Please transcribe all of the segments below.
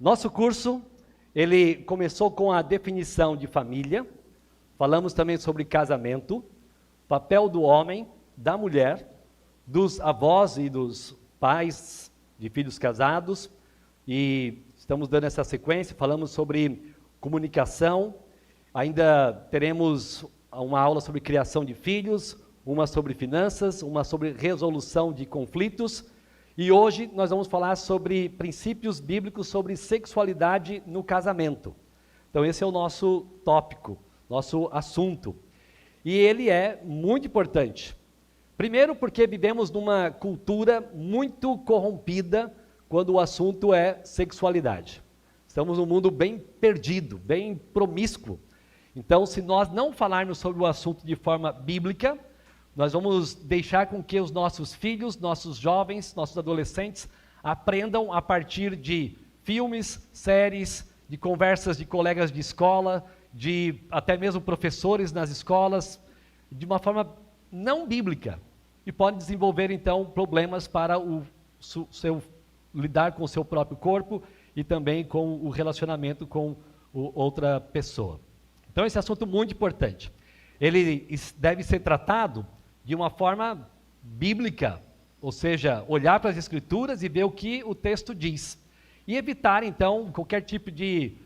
Nosso curso, ele começou com a definição de família, falamos também sobre casamento, papel do homem, da mulher, dos avós e dos pais de filhos casados, e estamos dando essa sequência, falamos sobre comunicação, ainda teremos uma aula sobre criação de filhos, uma sobre finanças, uma sobre resolução de conflitos, e hoje nós vamos falar sobre princípios bíblicos sobre sexualidade no casamento. Então esse é o nosso tópico, nosso assunto. E ele é muito importante. Primeiro porque vivemos numa cultura muito corrompida quando o assunto é sexualidade. Estamos num mundo bem perdido, bem promíscuo. Então, se nós não falarmos sobre o assunto de forma bíblica, nós vamos deixar com que os nossos filhos, nossos jovens, nossos adolescentes aprendam a partir de filmes, séries, de conversas de colegas de escola, de até mesmo professores nas escolas, de uma forma não bíblica. E pode desenvolver, então, problemas para lidar com o seu próprio corpo e também com o relacionamento com outra pessoa. Então, esse assunto é muito importante. Ele deve ser tratado de uma forma bíblica, ou seja, olhar para as Escrituras e ver o que o texto diz. E evitar, então, qualquer tipo de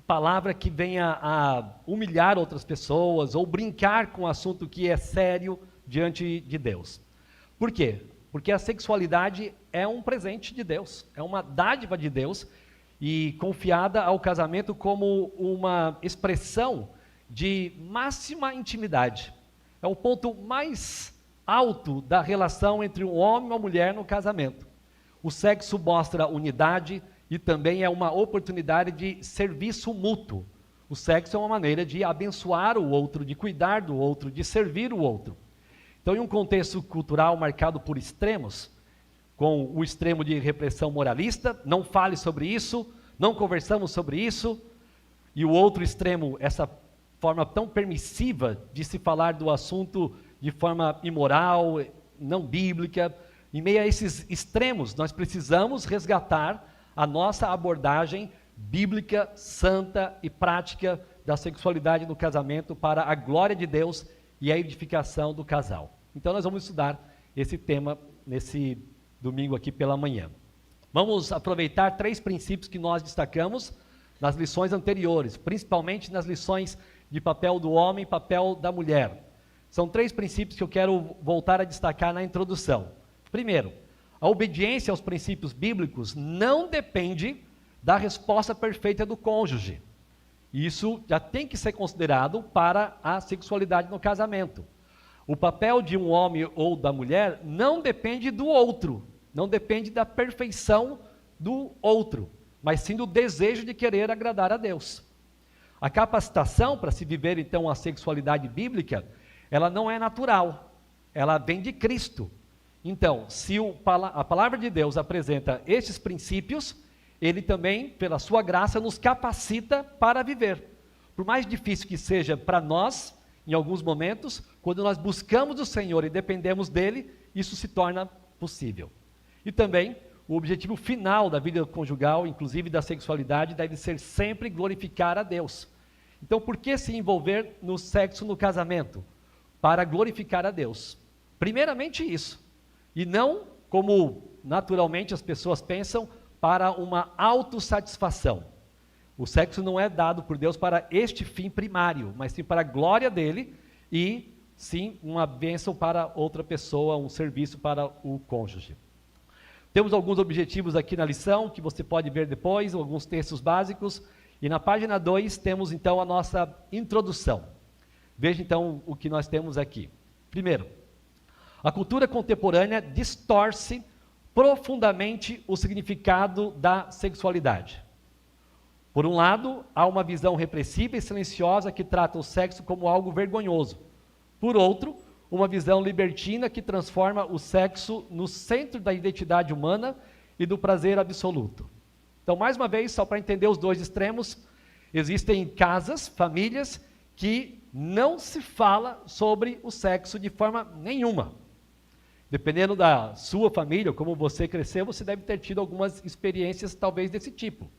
palavra que venha a humilhar outras pessoas ou brincar com um assunto que é sério diante de Deus. Por quê? Porque a sexualidade é um presente de Deus, é uma dádiva de Deus e confiada ao casamento como uma expressão de máxima intimidade. É o ponto mais alto da relação entre um homem e uma mulher no casamento. O sexo mostra unidade e também é uma oportunidade de serviço mútuo. O sexo é uma maneira de abençoar o outro, de cuidar do outro, de servir o outro. Então, em um contexto cultural marcado por extremos, com o extremo de repressão moralista, não fale sobre isso, não conversamos sobre isso, e o outro extremo, essa forma tão permissiva de se falar do assunto de forma imoral, não bíblica. Em meio a esses extremos, nós precisamos resgatar a nossa abordagem bíblica, santa e prática da sexualidade no casamento para a glória de Deus e a edificação do casal. Então nós vamos estudar esse tema nesse domingo aqui pela manhã. Vamos aproveitar 3 princípios que nós destacamos nas lições anteriores, principalmente nas lições de papel do homem e papel da mulher. São 3 princípios que eu quero voltar a destacar na introdução. Primeiro, a obediência aos princípios bíblicos não depende da resposta perfeita do cônjuge. Isso já tem que ser considerado para a sexualidade no casamento. O papel de um homem ou da mulher não depende do outro, não depende da perfeição do outro, mas sim do desejo de querer agradar a Deus. A capacitação para se viver, então, a sexualidade bíblica, ela não é natural, ela vem de Cristo. Então, se a palavra de Deus apresenta esses princípios, Ele também, pela sua graça, nos capacita para viver. Por mais difícil que seja para nós, em alguns momentos, quando nós buscamos o Senhor e dependemos dEle, isso se torna possível. E também, o objetivo final da vida conjugal, inclusive da sexualidade, deve ser sempre glorificar a Deus. Então, por que se envolver no sexo no casamento? Para glorificar a Deus. Primeiramente isso. E não, como naturalmente as pessoas pensam, para uma autossatisfação. O sexo não é dado por Deus para este fim primário, mas sim para a glória dele e, sim, uma bênção para outra pessoa, um serviço para o cônjuge. Temos alguns objetivos aqui na lição, que você pode ver depois, alguns textos básicos. E na página 2 temos então a nossa introdução. Veja então o que nós temos aqui. Primeiro, a cultura contemporânea distorce profundamente o significado da sexualidade. Por um lado, há uma visão repressiva e silenciosa que trata o sexo como algo vergonhoso. Por outro, uma visão libertina que transforma o sexo no centro da identidade humana e do prazer absoluto. Então, mais uma vez, só para entender os 2 extremos, existem casas, famílias, que não se fala sobre o sexo de forma nenhuma. Dependendo da sua família, como você cresceu, você deve ter tido algumas experiências talvez desse tipo.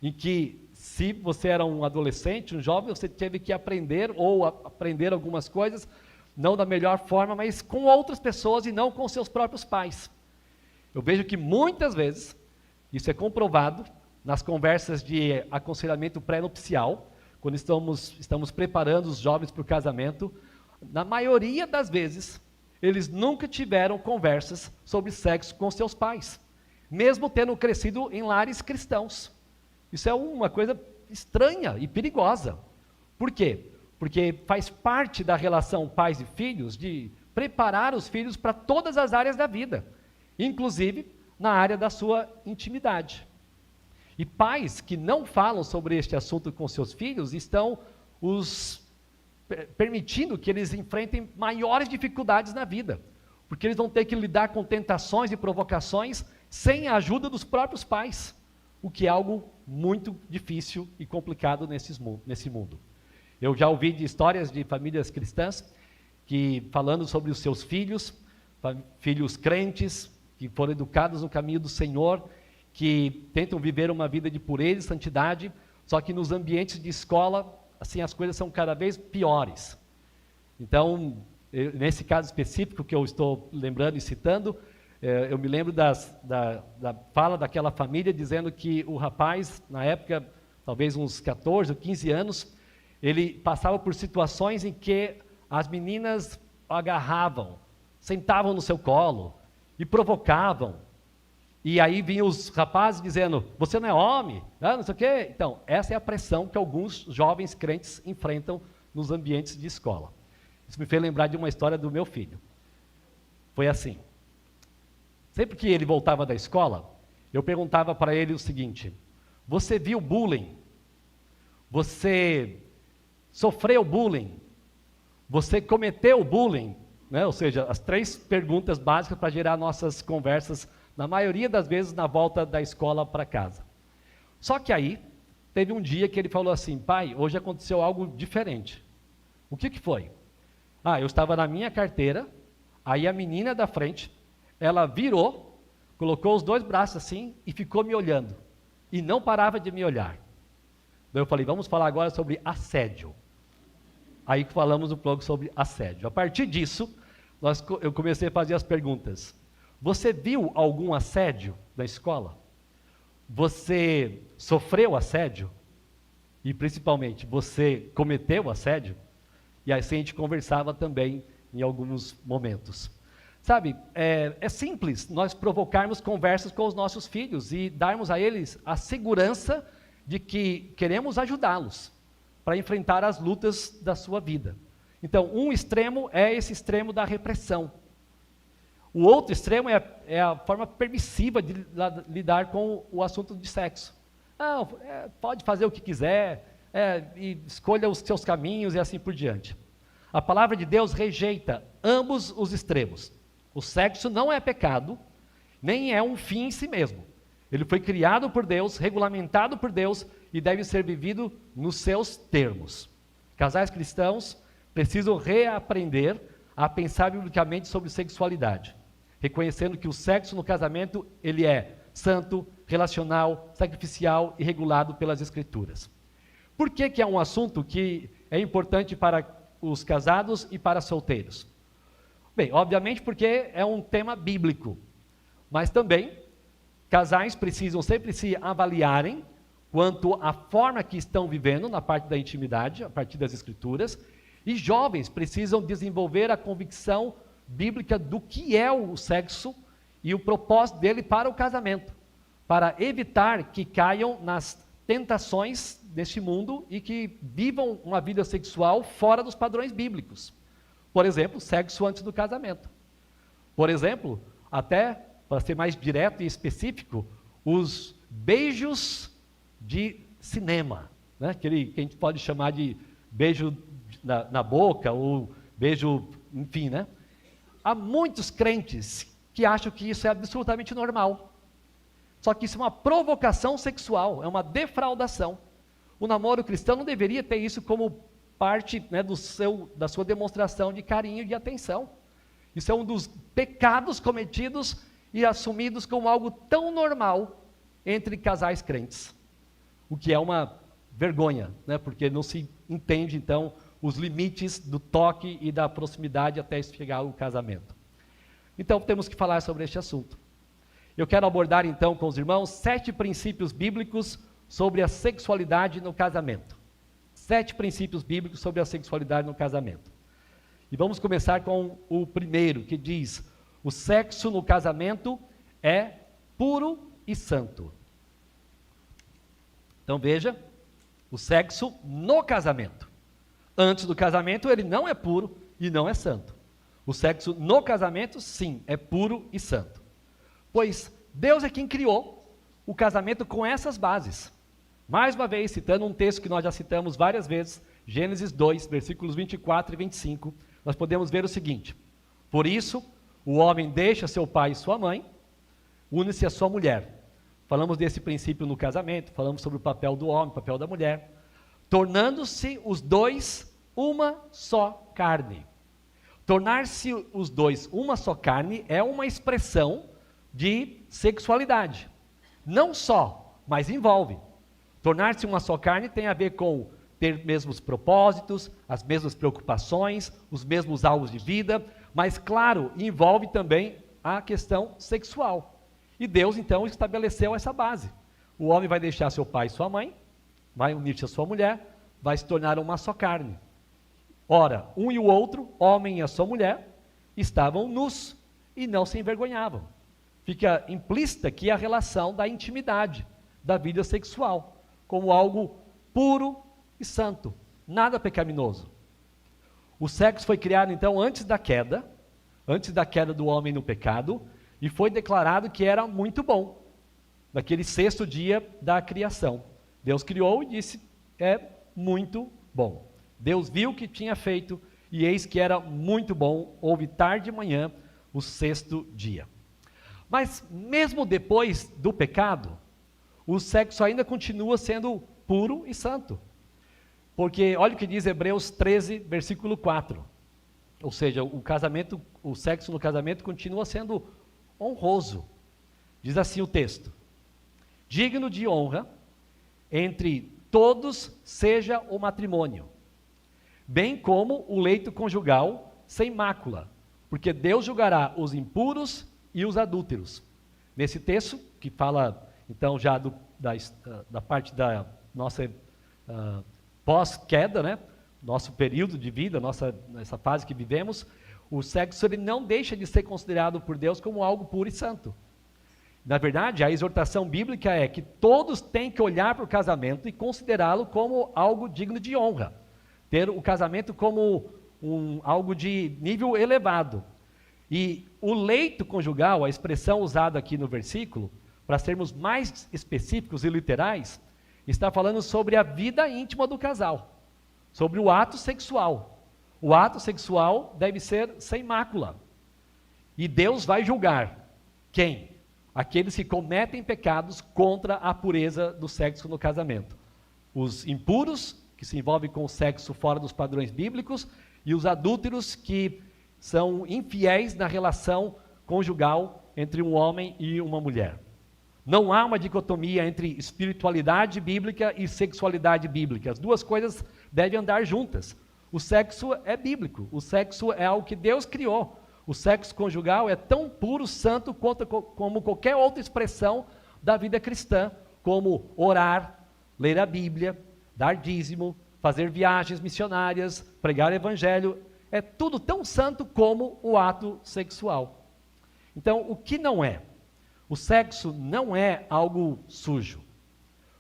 em que se você era um adolescente, um jovem, você teve que aprender ou aprender algumas coisas, não da melhor forma, mas com outras pessoas e não com seus próprios pais. Eu vejo que muitas vezes, isso é comprovado nas conversas de aconselhamento pré-nupcial, quando estamos preparando os jovens para o casamento, na maioria das vezes, eles nunca tiveram conversas sobre sexo com seus pais, mesmo tendo crescido em lares cristãos. Isso é uma coisa estranha e perigosa. Por quê? Porque faz parte da relação pais e filhos de preparar os filhos para todas as áreas da vida, inclusive na área da sua intimidade. E pais que não falam sobre este assunto com seus filhos estão permitindo que eles enfrentem maiores dificuldades na vida, porque eles vão ter que lidar com tentações e provocações sem a ajuda dos próprios pais, o que é algo muito difícil e complicado nesse mundo. Eu já ouvi de histórias de famílias cristãs que, falando sobre os seus filhos, filhos crentes, que foram educados no caminho do Senhor, que tentam viver uma vida de pureza e santidade, só que nos ambientes de escola, assim, as coisas são cada vez piores. Então, nesse caso específico que eu estou lembrando e citando, eu me lembro da fala daquela família dizendo que o rapaz, na época, talvez uns 14 ou 15 anos, ele passava por situações em que as meninas agarravam, sentavam no seu colo e provocavam. E aí vinham os rapazes dizendo, você não é homem, não sei o quê. Então, essa é a pressão que alguns jovens crentes enfrentam nos ambientes de escola. Isso me fez lembrar de uma história do meu filho. Foi assim. Sempre que ele voltava da escola, eu perguntava para ele o seguinte, você viu bullying? Você sofreu bullying? Você cometeu bullying? Né? Ou seja, as 3 perguntas básicas para gerar nossas conversas, na maioria das vezes, na volta da escola para casa. Só que aí, teve um dia que ele falou assim, pai, hoje aconteceu algo diferente. O que foi? Eu estava na minha carteira, aí a menina da frente, ela virou, colocou os 2 braços assim e ficou me olhando. E não parava de me olhar. Daí eu falei, vamos falar agora sobre assédio. Aí falamos um pouco sobre assédio. A partir disso, eu comecei a fazer as perguntas. Você viu algum assédio na escola? Você sofreu assédio? E principalmente, você cometeu assédio? E assim a gente conversava também em alguns momentos. Sabe, é simples nós provocarmos conversas com os nossos filhos e darmos a eles a segurança de que queremos ajudá-los para enfrentar as lutas da sua vida. Então, um extremo é esse extremo da repressão. O outro extremo é a forma permissiva de lidar com o assunto de sexo. Pode fazer o que quiser, e escolha os seus caminhos e assim por diante. A palavra de Deus rejeita ambos os extremos. O sexo não é pecado, nem é um fim em si mesmo. Ele foi criado por Deus, regulamentado por Deus e deve ser vivido nos seus termos. Casais cristãos precisam reaprender a pensar biblicamente sobre sexualidade, reconhecendo que o sexo no casamento ele é santo, relacional, sacrificial e regulado pelas Escrituras. Por que é um assunto que é importante para os casados e para solteiros? Bem, obviamente porque é um tema bíblico, mas também casais precisam sempre se avaliarem quanto à forma que estão vivendo na parte da intimidade, a partir das Escrituras, e jovens precisam desenvolver a convicção bíblica do que é o sexo e o propósito dele para o casamento, para evitar que caiam nas tentações deste mundo e que vivam uma vida sexual fora dos padrões bíblicos. Por exemplo, sexo antes do casamento. Por exemplo, até, para ser mais direto e específico, os beijos de cinema, né? Aquele que a gente pode chamar de beijo na boca, ou beijo, enfim, né? Há muitos crentes que acham que isso é absolutamente normal. Só que isso é uma provocação sexual, é uma defraudação. O namoro cristão não deveria ter isso como parte, né, da sua demonstração de carinho e de atenção. Isso é um dos pecados cometidos e assumidos como algo tão normal entre casais crentes. o que é uma vergonha, né? Porque não se entende, então, os limites do toque e da proximidade até chegar ao casamento. Então, temos que falar sobre este assunto. Eu quero abordar, então, com os irmãos, 7 princípios bíblicos sobre a sexualidade no casamento. 7 princípios bíblicos sobre a sexualidade no casamento. E vamos começar com o primeiro, que diz: o sexo no casamento é puro e santo. Então veja, o sexo no casamento. Antes do casamento ele não é puro e não é santo. O sexo no casamento, sim, é puro e santo. Pois Deus é quem criou o casamento com essas bases. Mais uma vez, citando um texto que nós já citamos várias vezes, Gênesis 2, versículos 24 e 25, nós podemos ver o seguinte: por isso, o homem deixa seu pai e sua mãe, une-se à sua mulher. Falamos desse princípio no casamento, falamos sobre o papel do homem, o papel da mulher, tornando-se os dois uma só carne. Tornar-se os dois uma só carne é uma expressão de sexualidade. Não só, mas envolve. Tornar-se uma só carne tem a ver com ter mesmos propósitos, as mesmas preocupações, os mesmos alvos de vida, mas claro, envolve também a questão sexual. E Deus então estabeleceu essa base. O homem vai deixar seu pai e sua mãe, vai unir-se à sua mulher, vai se tornar uma só carne. Ora, um e o outro, homem e a sua mulher, estavam nus e não se envergonhavam. Fica implícita aqui a relação da intimidade, da vida sexual, como algo puro e santo, nada pecaminoso. O sexo foi criado então antes da queda do homem no pecado, e foi declarado que era muito bom, naquele 6º dia da criação. Deus criou e disse, é muito bom. Deus viu o que tinha feito, e eis que era muito bom, houve tarde e manhã, o 6º dia. Mas mesmo depois do pecado, o sexo ainda continua sendo puro e santo. Porque olha o que diz Hebreus 13, versículo 4. Ou seja, o sexo no casamento continua sendo honroso. Diz assim o texto: digno de honra entre todos seja o matrimônio, bem como o leito conjugal sem mácula, porque Deus julgará os impuros e os adúlteros. Nesse texto, que fala então já da parte da nossa pós-queda, né? Nosso período de vida, nessa fase que vivemos, o sexo ele não deixa de ser considerado por Deus como algo puro e santo. Na verdade, a exortação bíblica é que todos têm que olhar para o casamento e considerá-lo como algo digno de honra. Ter o casamento como algo de nível elevado. E o leito conjugal, a expressão usada aqui no versículo, para sermos mais específicos e literais, está falando sobre a vida íntima do casal, sobre o ato sexual. O ato sexual deve ser sem mácula. E Deus vai julgar quem? Aqueles que cometem pecados contra a pureza do sexo no casamento. Os impuros, que se envolvem com o sexo fora dos padrões bíblicos, e os adúlteros, que são infiéis na relação conjugal entre um homem e uma mulher. Não há uma dicotomia entre espiritualidade bíblica e sexualidade bíblica. As duas coisas devem andar juntas. O sexo é bíblico, o sexo é algo que Deus criou. O sexo conjugal é tão puro, santo, como qualquer outra expressão da vida cristã, como orar, ler a Bíblia, dar dízimo, fazer viagens missionárias, pregar o evangelho. É tudo tão santo como o ato sexual. Então, o que não é? O sexo não é algo sujo.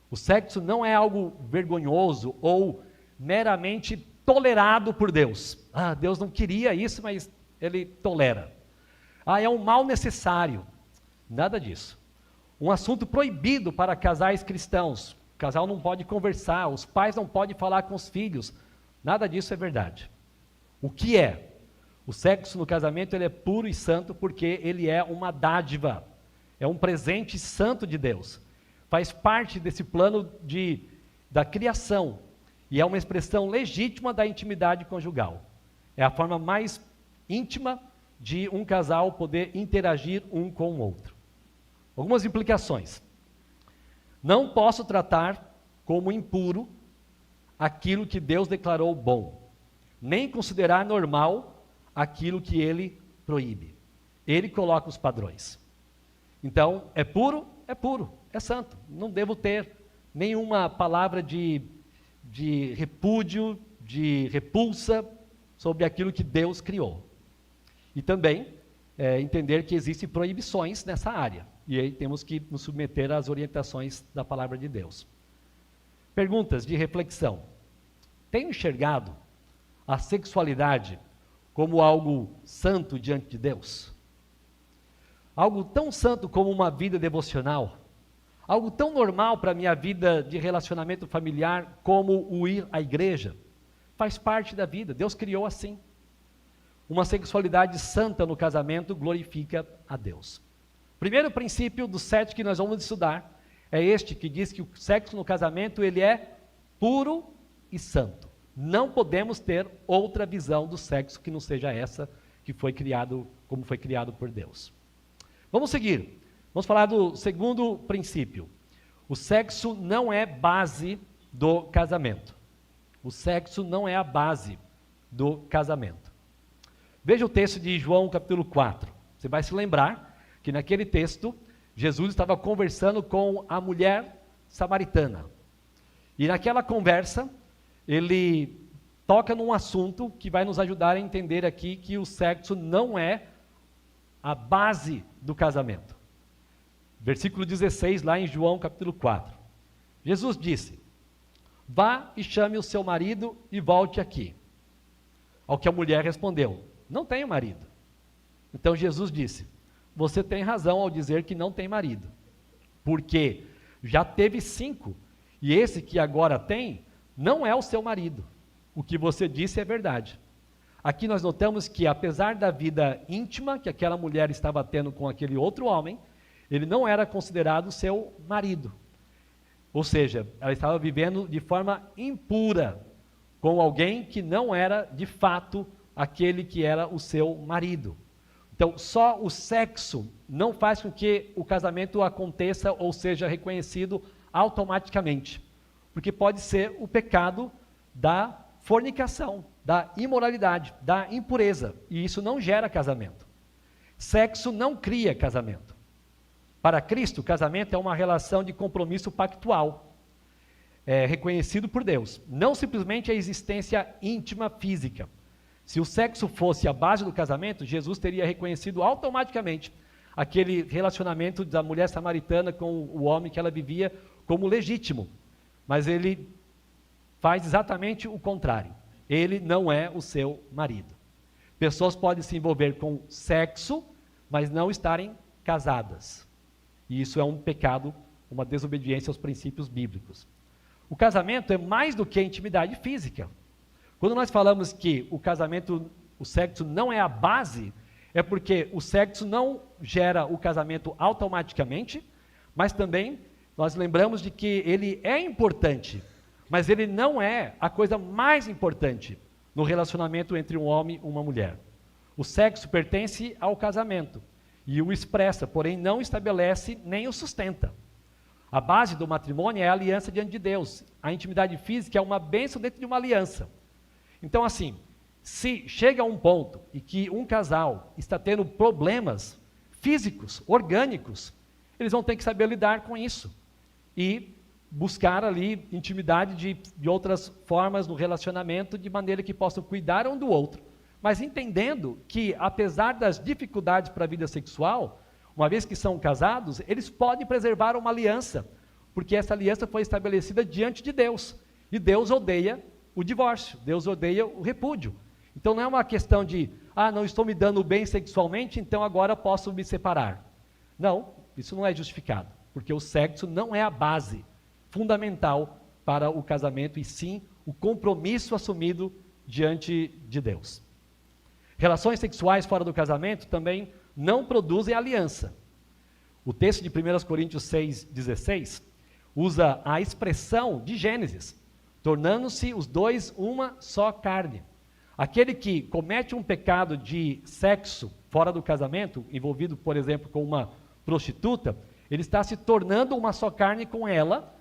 O sexo não é algo vergonhoso ou meramente tolerado por Deus. Deus não queria isso, mas Ele tolera. É um mal necessário. Nada disso. Um assunto proibido para casais cristãos. O casal não pode conversar, os pais não podem falar com os filhos. Nada disso é verdade. O que é? O sexo no casamento ele é puro e santo porque ele é uma dádiva. É um presente santo de Deus. Faz parte desse plano da criação. E é uma expressão legítima da intimidade conjugal. É a forma mais íntima de um casal poder interagir um com o outro. Algumas implicações. Não posso tratar como impuro aquilo que Deus declarou bom, nem considerar normal aquilo que ele proíbe. Ele coloca os padrões. Então, é puro, é santo. Não devo ter nenhuma palavra de repúdio, de repulsa sobre aquilo que Deus criou. E também entender que existem proibições nessa área. E aí temos que nos submeter às orientações da palavra de Deus. Perguntas de reflexão. Tenho enxergado a sexualidade como algo santo diante de Deus? Algo tão santo como uma vida devocional? Algo tão normal para a minha vida de relacionamento familiar como o ir à igreja? Faz parte da vida, Deus criou assim. Uma sexualidade santa no casamento glorifica a Deus. Primeiro princípio dos 7 que nós vamos estudar é este, que diz que o sexo no casamento ele é puro e santo. Não podemos ter outra visão do sexo que não seja essa que foi criado, como foi criado por Deus. Vamos seguir. Vamos falar do segundo princípio. O sexo não é base do casamento. O sexo não é a base do casamento. Veja o texto de João capítulo 4. Você vai se lembrar que naquele texto, Jesus estava conversando com a mulher samaritana. E naquela conversa, ele toca num assunto que vai nos ajudar a entender aqui que o sexo não é a base do casamento. Versículo 16, lá em João capítulo 4. Jesus disse: vá e chame o seu marido e volte aqui. Ao que a mulher respondeu: não tenho marido. Então Jesus disse: você tem razão ao dizer que não tem marido, porque já teve 5, e esse que agora tem não é o seu marido. O que você disse é verdade. Aqui nós notamos que, apesar da vida íntima que aquela mulher estava tendo com aquele outro homem, ele não era considerado seu marido. Ou seja, ela estava vivendo de forma impura com alguém que não era, de fato, aquele que era o seu marido. Então, só o sexo não faz com que o casamento aconteça ou seja reconhecido automaticamente. Porque pode ser o pecado da fornicação, da imoralidade, da impureza. E isso não gera casamento. Sexo não cria casamento. Para Cristo, o casamento é uma relação de compromisso pactual, reconhecido por Deus. Não simplesmente a existência íntima física. Se o sexo fosse a base do casamento, Jesus teria reconhecido automaticamente aquele relacionamento da mulher samaritana com o homem que ela vivia como legítimo. Mas ele faz exatamente o contrário. Ele não é o seu marido. Pessoas podem se envolver com sexo, mas não estarem casadas. E isso é um pecado, uma desobediência aos princípios bíblicos. O casamento é mais do que a intimidade física. Quando nós falamos que o casamento, o sexo não é a base, é porque o sexo não gera o casamento automaticamente, mas também nós lembramos de que ele é importante, mas ele não é a coisa mais importante no relacionamento entre um homem e uma mulher. O sexo pertence ao casamento e o expressa, porém não estabelece nem o sustenta. A base do matrimônio é a aliança diante de Deus. A intimidade física é uma bênção dentro de uma aliança. Então, assim, se chega a um ponto em que um casal está tendo problemas físicos, orgânicos, eles vão ter que saber lidar com isso e buscar ali intimidade de outras formas no relacionamento, de maneira que possam cuidar um do outro, mas entendendo que, apesar das dificuldades para a vida sexual, uma vez que são casados, eles podem preservar uma aliança, porque essa aliança foi estabelecida diante de Deus, e Deus odeia o divórcio, Deus odeia o repúdio. Então não é uma questão de, não estou me dando bem sexualmente, então agora posso me separar. Não, isso não é justificado, porque o sexo não é a base fundamental para o casamento, e sim o compromisso assumido diante de Deus. Relações sexuais fora do casamento também não produzem aliança. O texto de 1 Coríntios 6,16 usa a expressão de Gênesis, tornando-se os dois uma só carne. Aquele que comete um pecado de sexo fora do casamento, envolvido, por exemplo, com uma prostituta, ele está se tornando uma só carne com ela,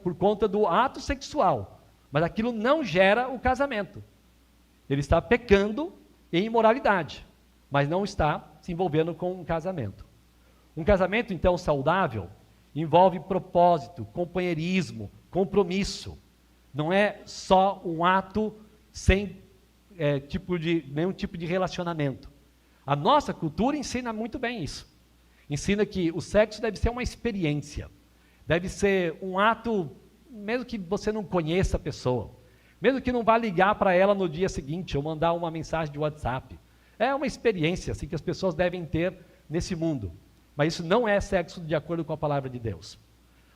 por conta do ato sexual, mas aquilo não gera o casamento. Ele está pecando em imoralidade, mas não está se envolvendo com um casamento. Um casamento, então, saudável, envolve propósito, companheirismo, compromisso. Não é só um ato sem nenhum tipo de relacionamento. A nossa cultura ensina muito bem isso. Ensina que o sexo deve ser uma experiência. Deve ser um ato, mesmo que você não conheça a pessoa. Mesmo que não vá ligar para ela no dia seguinte ou mandar uma mensagem de WhatsApp. É uma experiência assim, que as pessoas devem ter nesse mundo. Mas isso não é sexo de acordo com a palavra de Deus.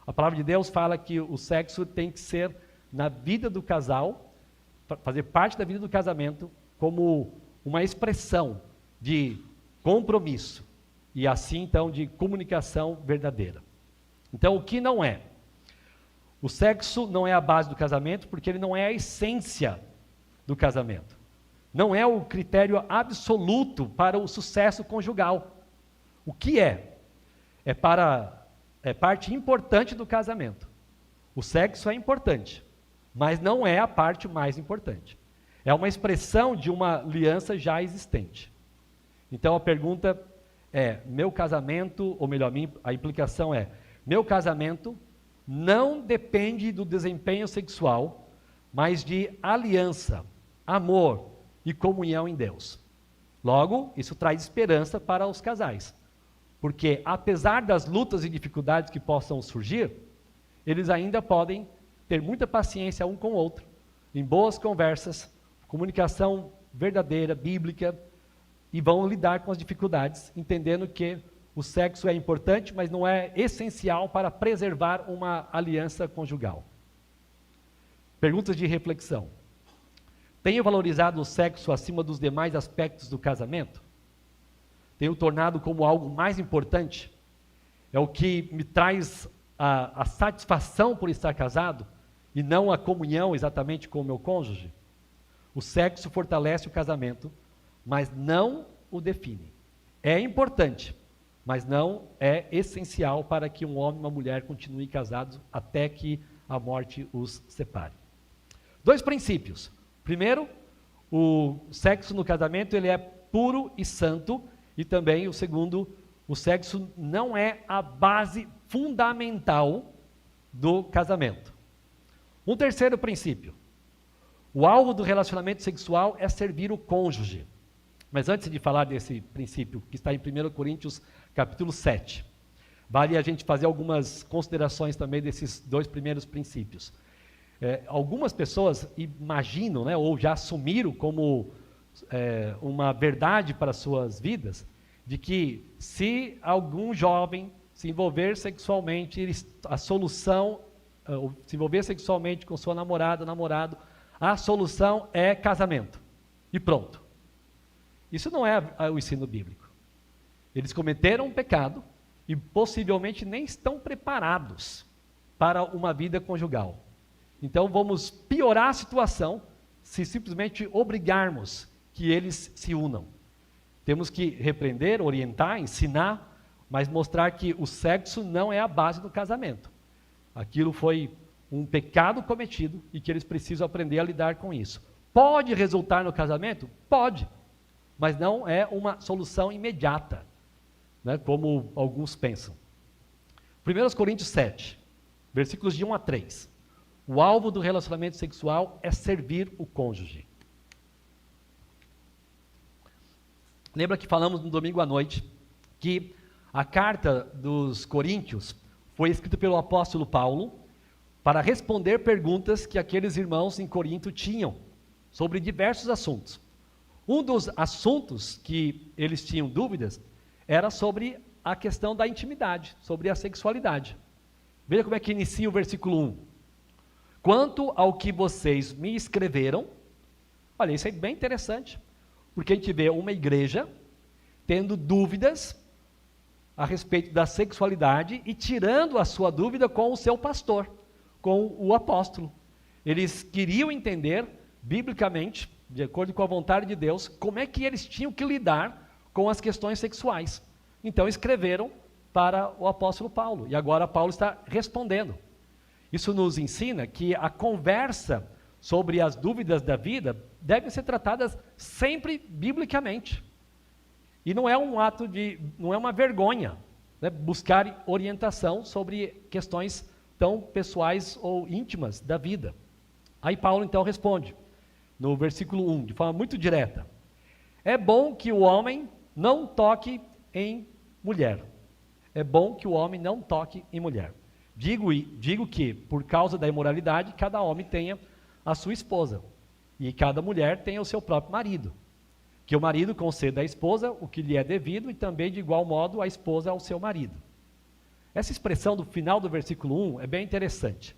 A palavra de Deus fala que o sexo tem que ser na vida do casal, fazer parte da vida do casamento, como uma expressão de compromisso e assim então de comunicação verdadeira. Então o que não é? O sexo não é a base do casamento porque ele não é a essência do casamento. Não é o critério absoluto para o sucesso conjugal. O que é? É parte importante do casamento. O sexo é importante, mas não é a parte mais importante. É uma expressão de uma aliança já existente. Então a pergunta é, meu casamento, ou melhor, a implicação é, meu casamento não depende do desempenho sexual, mas de aliança, amor e comunhão em Deus. Logo, isso traz esperança para os casais. Porque apesar das lutas e dificuldades que possam surgir, eles ainda podem ter muita paciência um com o outro, em boas conversas, comunicação verdadeira, bíblica, e vão lidar com as dificuldades, entendendo que o sexo é importante, mas não é essencial para preservar uma aliança conjugal. Perguntas de reflexão. Tenho valorizado o sexo acima dos demais aspectos do casamento? Tenho tornado como algo mais importante? É o que me traz a satisfação por estar casado e não a comunhão exatamente com o meu cônjuge? O sexo fortalece o casamento, mas não o define. É importante, mas não é essencial para que um homem e uma mulher continuem casados até que a morte os separe. 2 princípios. Primeiro, o sexo no casamento ele é puro e santo, e também o segundo, o sexo não é a base fundamental do casamento. Um terceiro princípio. O alvo do relacionamento sexual é servir o cônjuge. Mas antes de falar desse princípio, que está em 1 Coríntios capítulo 7, vale a gente fazer algumas considerações também desses 2 primeiros princípios. Algumas pessoas imaginam, ou já assumiram como uma verdade para suas vidas, de que se algum jovem se envolver sexualmente, a solução, se envolver sexualmente com sua namorada, namorado, a solução é casamento. E pronto. Isso não é o ensino bíblico. Eles cometeram um pecado e possivelmente nem estão preparados para uma vida conjugal. Então vamos piorar a situação se simplesmente obrigarmos que eles se unam. Temos que repreender, orientar, ensinar, mas mostrar que o sexo não é a base do casamento. Aquilo foi um pecado cometido e que eles precisam aprender a lidar com isso. Pode resultar no casamento? Pode, mas não é uma solução imediata, como alguns pensam. 1 Coríntios 7, versículos de 1 a 3. O alvo do relacionamento sexual é servir o cônjuge. Lembra que falamos no domingo à noite que a carta dos Coríntios foi escrita pelo apóstolo Paulo para responder perguntas que aqueles irmãos em Corinto tinham sobre diversos assuntos. Um dos assuntos que eles tinham dúvidas era sobre a questão da intimidade, sobre a sexualidade. Veja como é que inicia o versículo 1. Quanto ao que vocês me escreveram, olha, isso é bem interessante, porque a gente vê uma igreja tendo dúvidas a respeito da sexualidade e tirando a sua dúvida com o seu pastor, com o apóstolo. Eles queriam entender, biblicamente, de acordo com a vontade de Deus, como é que eles tinham que lidar com as questões sexuais. Então escreveram para o apóstolo Paulo, e agora Paulo está respondendo. Isso nos ensina que a conversa sobre as dúvidas da vida devem ser tratadas sempre biblicamente. E não é não é uma vergonha, né, buscar orientação sobre questões tão pessoais ou íntimas da vida. Aí Paulo então responde, no versículo 1, de forma muito direta: é bom que o homem não toque em mulher. É bom que o homem não toque em mulher. Digo que, por causa da imoralidade, cada homem tenha a sua esposa, e cada mulher tenha o seu próprio marido. Que o marido conceda à esposa o que lhe é devido, e também, de igual modo, a esposa ao seu marido. Essa expressão do final do versículo 1 é bem interessante,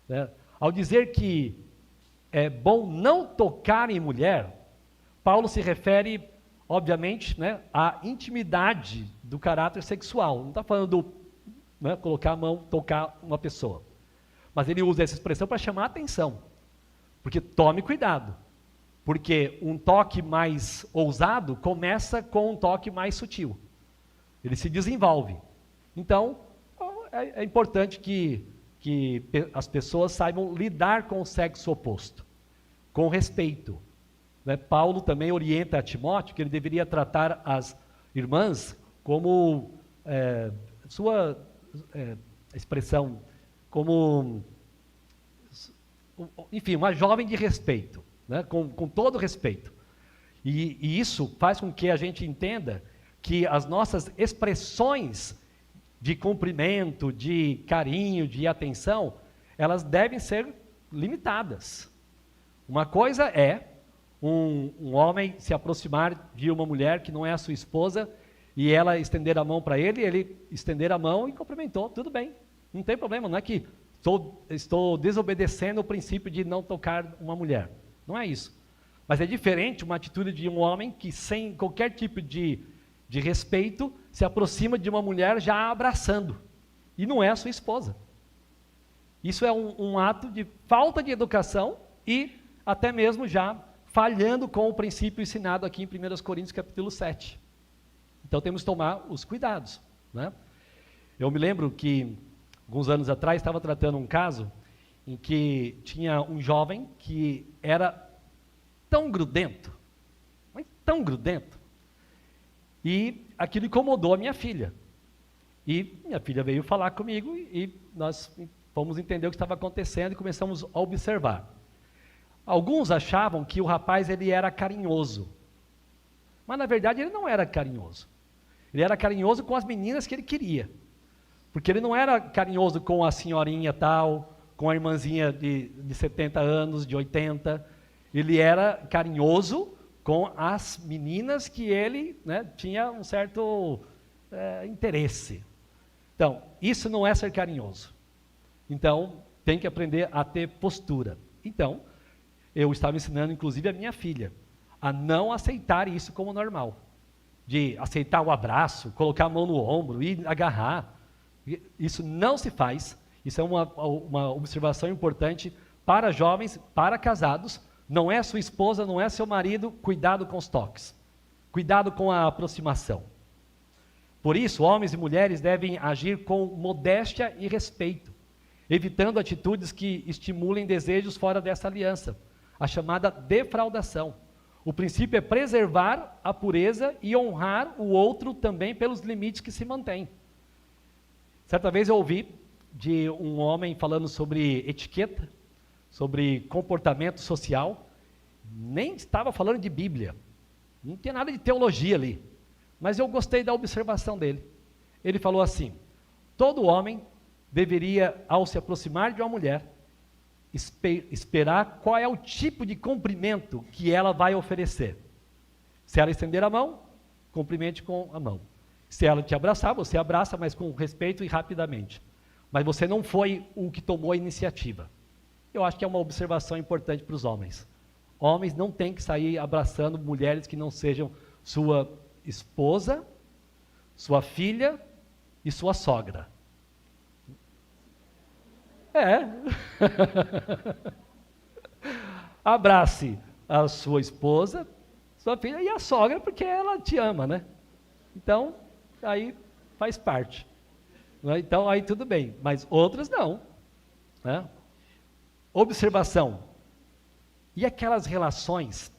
né? Ao dizer que é bom não tocar em mulher, Paulo se refere, obviamente, né, à intimidade do caráter sexual. Não está falando né, colocar a mão, tocar uma pessoa. Mas ele usa essa expressão para chamar a atenção. Porque tome cuidado. Porque um toque mais ousado começa com um toque mais sutil. Ele se desenvolve. Então, é importante que as pessoas saibam lidar com o sexo oposto, com respeito. Né? Paulo também orienta a Timóteo que ele deveria tratar as irmãs como, sua expressão, como, enfim, uma jovem de respeito, né? com todo respeito. E isso faz com que a gente entenda que as nossas expressões de cumprimento, de carinho, de atenção, elas devem ser limitadas. Uma coisa é um homem se aproximar de uma mulher que não é a sua esposa e ela estender a mão para ele estender a mão e cumprimentou, tudo bem, não tem problema, não é que estou desobedecendo o princípio de não tocar uma mulher, não é isso. Mas é diferente uma atitude de um homem que sem qualquer tipo de respeito se aproxima de uma mulher já abraçando, e não é a sua esposa. Isso é um ato de falta de educação e até mesmo já falhando com o princípio ensinado aqui em 1 Coríntios capítulo 7. Então temos que tomar os cuidados, né? Eu me lembro que, alguns anos atrás, estava tratando um caso em que tinha um jovem que era tão grudento, mas tão grudento, e aquilo incomodou a minha filha. E minha filha veio falar comigo e nós fomos entender o que estava acontecendo e começamos a observar. Alguns achavam que o rapaz ele era carinhoso, mas na verdade ele não era carinhoso. Ele era carinhoso com as meninas que ele queria, porque ele não era carinhoso com a senhorinha tal, com a irmãzinha de 70 anos, de 80. Ele era carinhoso com as meninas que ele, né, tinha um certo interesse. Então, isso não é ser carinhoso. Então, tem que aprender a ter postura. Então, eu estava ensinando, inclusive, a minha filha a não aceitar isso como normal. De aceitar o abraço, colocar a mão no ombro e agarrar. Isso não se faz. Isso é uma observação importante para jovens, para casados. Não é sua esposa, não é seu marido, cuidado com os toques. Cuidado com a aproximação. Por isso, homens e mulheres devem agir com modéstia e respeito, evitando atitudes que estimulem desejos fora dessa aliança, a chamada defraudação. O princípio é preservar a pureza e honrar o outro também pelos limites que se mantém. Certa vez eu ouvi de um homem falando sobre etiqueta, sobre comportamento social, nem estava falando de Bíblia, não tinha nada de teologia ali, mas eu gostei da observação dele. Ele falou assim: todo homem deveria, ao se aproximar de uma mulher, esperar qual é o tipo de cumprimento que ela vai oferecer. Se ela estender a mão, cumprimente com a mão. Se ela te abraçar, você abraça, mas com respeito e rapidamente. Mas você não foi o que tomou a iniciativa. Eu acho que é uma observação importante para os homens. Homens não têm que sair abraçando mulheres que não sejam sua esposa, sua filha e sua sogra. Abrace a sua esposa, sua filha e a sogra, porque ela te ama, né? Então, aí faz parte. Então, aí tudo bem, mas outras não. né? Observação. E aquelas relações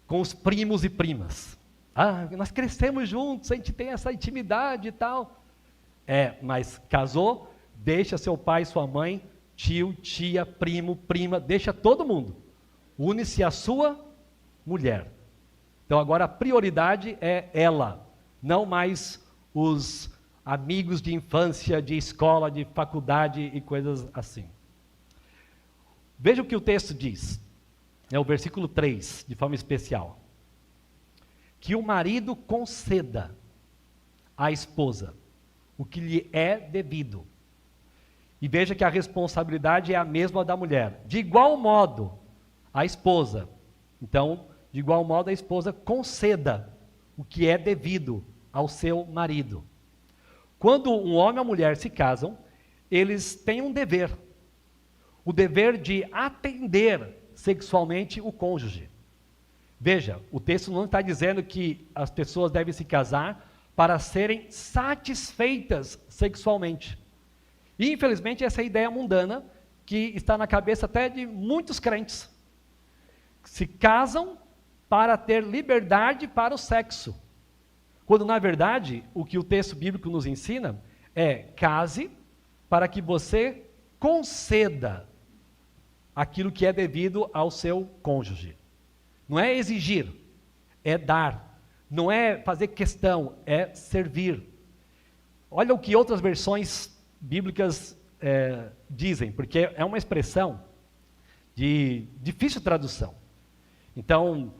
com os primos e primas? Ah, nós crescemos juntos, a gente tem essa intimidade e tal. Mas casou, deixa seu pai, sua mãe, tio, tia, primo, prima, deixa todo mundo. Une-se à sua mulher. Então agora a prioridade é ela, não mais os amigos de infância, de escola, de faculdade e coisas assim. Veja o que o texto diz, o versículo 3, de forma especial. Que o marido conceda à esposa o que lhe é devido. E veja que a responsabilidade é a mesma da mulher. De igual modo, a esposa. Então, de igual modo, a esposa conceda o que é devido ao seu marido. Quando um homem e uma mulher se casam, eles têm um dever. O dever de atender sexualmente o cônjuge. Veja, o texto não está dizendo que as pessoas devem se casar para serem satisfeitas sexualmente. E, infelizmente, essa é a ideia mundana que está na cabeça até de muitos crentes. Se casam para ter liberdade para o sexo. Quando, na verdade, o que o texto bíblico nos ensina é: case para que você conceda aquilo que é devido ao seu cônjuge. Não é exigir, é dar. Não é fazer questão, é servir. Olha o que outras versões bíblicas dizem, porque é uma expressão de difícil tradução. Então,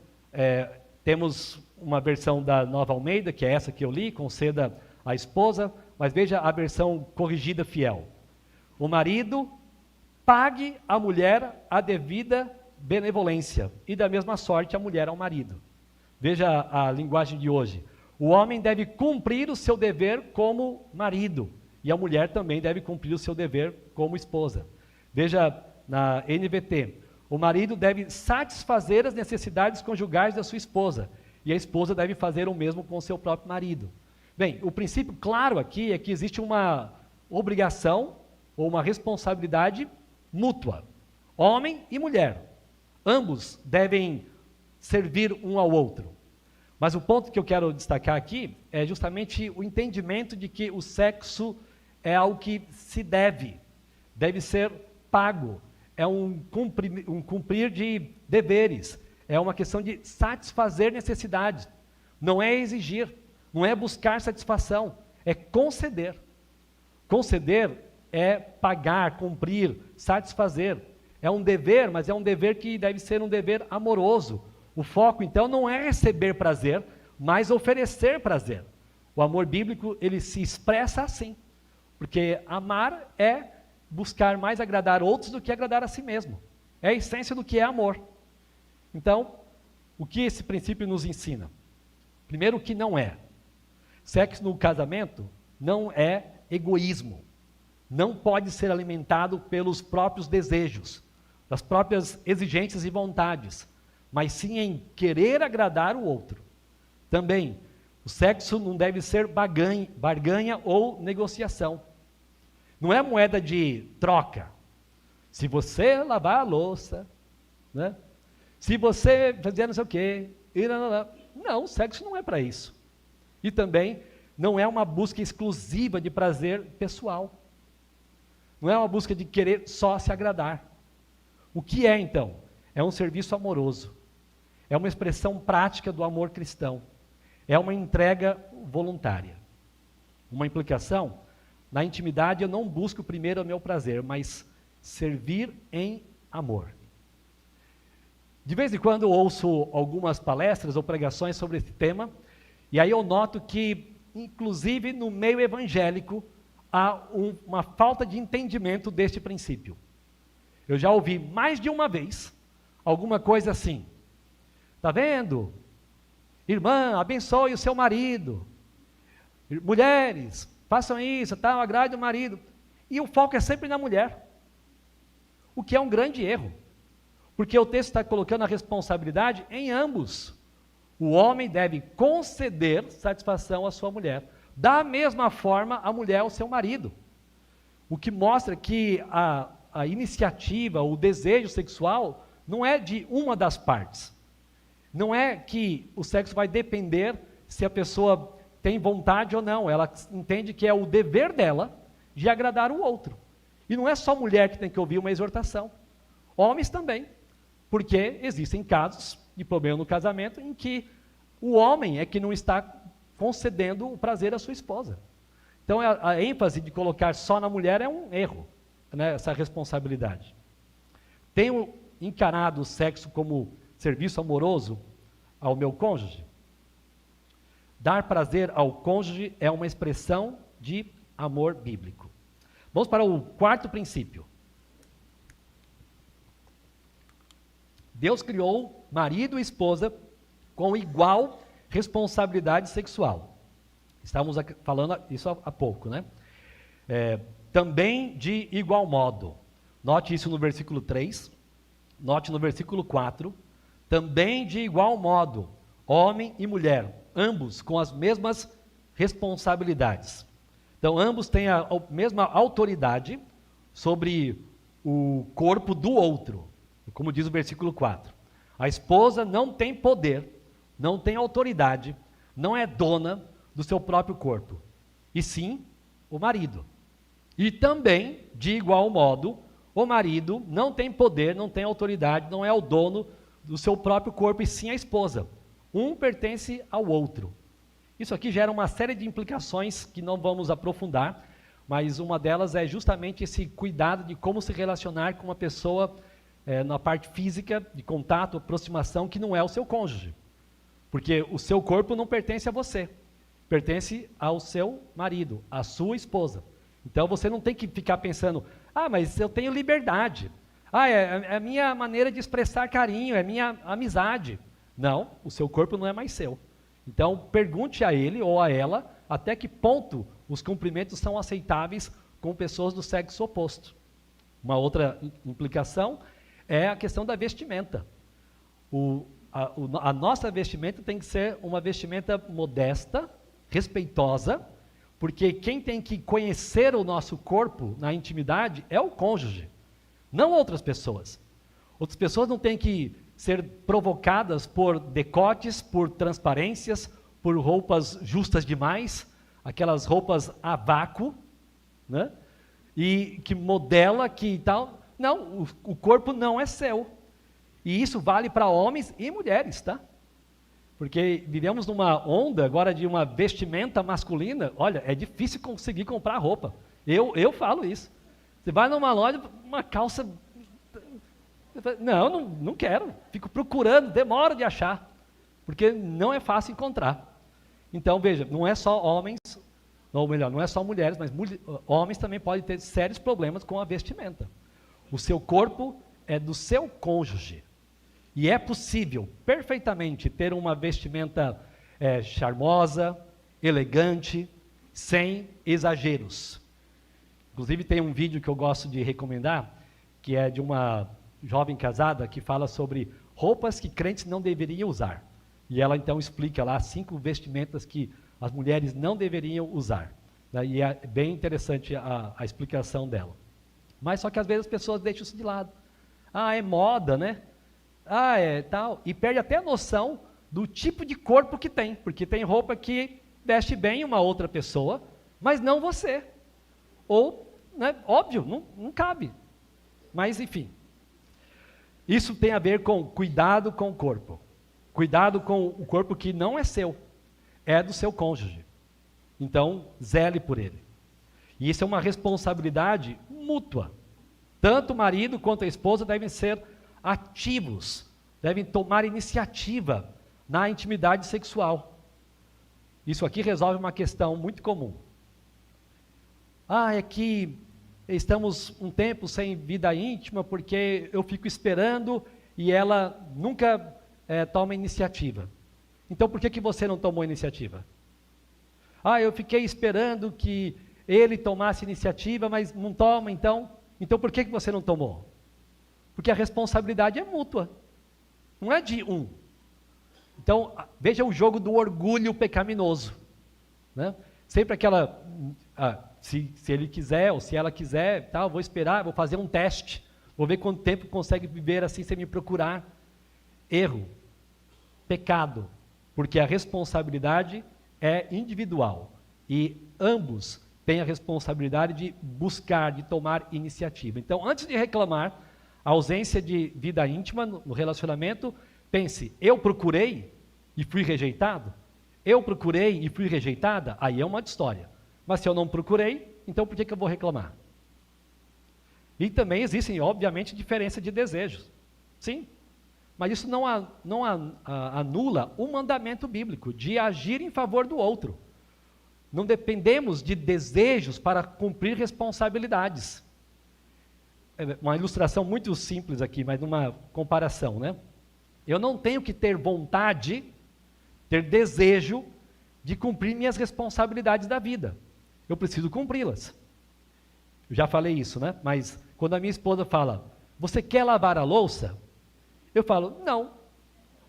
temos uma versão da Nova Almeida, que é essa que eu li, conceda à esposa, mas veja a versão corrigida fiel. O marido pague à mulher a devida benevolência, e da mesma sorte a mulher ao marido. Veja a linguagem de hoje. O homem deve cumprir o seu dever como marido, e a mulher também deve cumprir o seu dever como esposa. Veja na NVT. O marido deve satisfazer as necessidades conjugais da sua esposa, e a esposa deve fazer o mesmo com o seu próprio marido. Bem, o princípio claro aqui é que existe uma obrigação ou uma responsabilidade mútua. Homem e mulher. Ambos devem servir um ao outro. Mas o ponto que eu quero destacar aqui é justamente o entendimento de que o sexo é algo que se deve ser pago, é um cumprir de deveres, é uma questão de satisfazer necessidades, não é exigir, não é buscar satisfação, é conceder. Conceder é pagar, cumprir, satisfazer. É um dever, mas é um dever que deve ser um dever amoroso. O foco, então, não é receber prazer, mas oferecer prazer. O amor bíblico, ele se expressa assim, porque amar é buscar mais agradar outros do que agradar a si mesmo. É a essência do que é amor. Então, o que esse princípio nos ensina? Primeiro, o que não é. Sexo no casamento não é egoísmo. Não pode ser alimentado pelos próprios desejos, das próprias exigências e vontades, mas sim em querer agradar o outro. Também, o sexo não deve ser barganha ou negociação. Não é moeda de troca. Se você lavar a louça, né? Se você fazer não sei o quê, não, o sexo não é para isso. E também não é uma busca exclusiva de prazer pessoal. Não é uma busca de querer só se agradar. O que é, então? É um serviço amoroso. É uma expressão prática do amor cristão. É uma entrega voluntária. Uma implicação, na intimidade eu não busco primeiro o meu prazer, mas servir em amor. De vez em quando eu ouço algumas palestras ou pregações sobre esse tema, e aí eu noto que, inclusive no meio evangélico, há uma falta de entendimento deste princípio. Eu já ouvi mais de uma vez alguma coisa assim: está vendo? Irmã, abençoe o seu marido. Mulheres, façam isso, tal, agrade o marido. E o foco é sempre na mulher. O que é um grande erro. Porque o texto está colocando a responsabilidade em ambos. O homem deve conceder satisfação à sua mulher. Da mesma forma, a mulher ao seu marido. O que mostra que a iniciativa, o desejo sexual, não é de uma das partes. Não é que o sexo vai depender se a pessoa tem vontade ou não. Ela entende que é o dever dela de agradar o outro. E não é só mulher que tem que ouvir uma exortação. Homens também. Porque existem casos de problema no casamento em que o homem é que não está concedendo o prazer à sua esposa. Então a ênfase de colocar só na mulher é um erro, né, essa responsabilidade. Tenho encarado o sexo como serviço amoroso ao meu cônjuge? Dar prazer ao cônjuge é uma expressão de amor bíblico. Vamos para o quarto princípio. Deus criou marido e esposa com igual responsabilidade sexual. Estávamos falando isso há pouco, né? Também de igual modo. Note isso no versículo 3. Note no versículo 4. Também de igual modo, homem e mulher, ambos com as mesmas responsabilidades. Então, ambos têm a mesma autoridade sobre o corpo do outro, como diz o versículo 4. A esposa não tem poder, não tem autoridade, não é dona do seu próprio corpo, e sim o marido. E também, de igual modo, o marido não tem poder, não tem autoridade, não é o dono do seu próprio corpo, e sim a esposa. Um pertence ao outro. Isso aqui gera uma série de implicações que não vamos aprofundar, mas uma delas é justamente esse cuidado de como se relacionar com uma pessoa na parte física, de contato, aproximação, que não é o seu cônjuge. Porque o seu corpo não pertence a você, pertence ao seu marido, à sua esposa. Então você não tem que ficar pensando, mas eu tenho liberdade. É a minha maneira de expressar carinho, é a minha amizade. Não, o seu corpo não é mais seu. Então pergunte a ele ou a ela até que ponto os cumprimentos são aceitáveis com pessoas do sexo oposto. Uma outra implicação é a questão da vestimenta. A nossa vestimenta tem que ser uma vestimenta modesta, respeitosa, porque quem tem que conhecer o nosso corpo na intimidade é o cônjuge, não outras pessoas. Outras pessoas não têm que ser provocadas por decotes, por transparências, por roupas justas demais, aquelas roupas a vácuo, né? E que modela, que tal. Não, o corpo não é seu. E isso vale para homens e mulheres, tá? Porque vivemos numa onda agora de uma vestimenta masculina. Olha, é difícil conseguir comprar roupa. Eu falo isso. Você vai numa loja, uma calça... Não quero. Fico procurando, demoro de achar. Porque não é fácil encontrar. Então, veja, não é só homens, ou melhor, não é só mulheres, mas homens também podem ter sérios problemas com a vestimenta. O seu corpo é do seu cônjuge. E é possível, perfeitamente, ter uma vestimenta charmosa, elegante, sem exageros. Inclusive tem um vídeo que eu gosto de recomendar, que é de uma jovem casada que fala sobre roupas que crentes não deveriam usar. E ela então explica lá 5 vestimentas que as mulheres não deveriam usar. E é bem interessante a explicação dela. Mas só que às vezes as pessoas deixam isso de lado. É moda, né? Tal. E perde até a noção do tipo de corpo que tem. Porque tem roupa que veste bem uma outra pessoa, mas não você. Ou, né, óbvio, não cabe. Mas, enfim. Isso tem a ver com cuidado com o corpo. Cuidado com o corpo que não é seu. É do seu cônjuge. Então, zele por ele. E isso é uma responsabilidade mútua. Tanto o marido quanto a esposa devem ser ativos, devem tomar iniciativa na intimidade sexual. Isso aqui resolve uma questão muito comum. É que estamos um tempo sem vida íntima porque eu fico esperando e ela nunca toma iniciativa. Então por que você não tomou iniciativa? Eu fiquei esperando que ele tomasse iniciativa, mas não toma, então por que você não tomou? Porque a responsabilidade é mútua, não é de um. Então, veja o jogo do orgulho pecaminoso, né? Sempre se ele quiser ou se ela quiser, tal, vou esperar, vou fazer um teste, vou ver quanto tempo consegue viver assim sem me procurar. Erro, pecado, porque a responsabilidade é individual e ambos têm a responsabilidade de buscar, de tomar iniciativa. Então, antes de reclamar a ausência de vida íntima no relacionamento, pense, eu procurei e fui rejeitado? Eu procurei e fui rejeitada? Aí é uma outra história. Mas se eu não procurei, então por que eu vou reclamar? E também existem, obviamente, diferenças de desejos. Sim, mas isso não anula o mandamento bíblico de agir em favor do outro. Não dependemos de desejos para cumprir responsabilidades. É uma ilustração muito simples aqui, mas numa comparação, né? Eu não tenho que ter vontade, ter desejo de cumprir minhas responsabilidades da vida. Eu preciso cumpri-las. Eu já falei isso, né? Mas quando a minha esposa fala, você quer lavar a louça? Eu falo, não,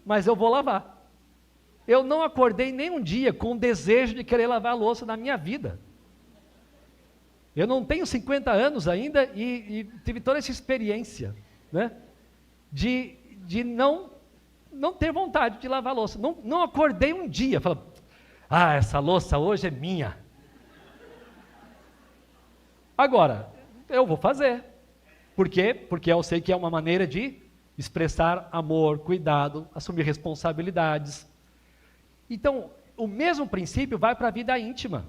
mas eu vou lavar. Eu não acordei nem um dia com o desejo de querer lavar a louça na minha vida. Eu não tenho 50 anos ainda e tive toda essa experiência, né? De não ter vontade de lavar a louça. Não acordei um dia, falando, essa louça hoje é minha. Agora, eu vou fazer. Por quê? Porque eu sei que é uma maneira de expressar amor, cuidado, assumir responsabilidades. Então, o mesmo princípio vai para a vida íntima.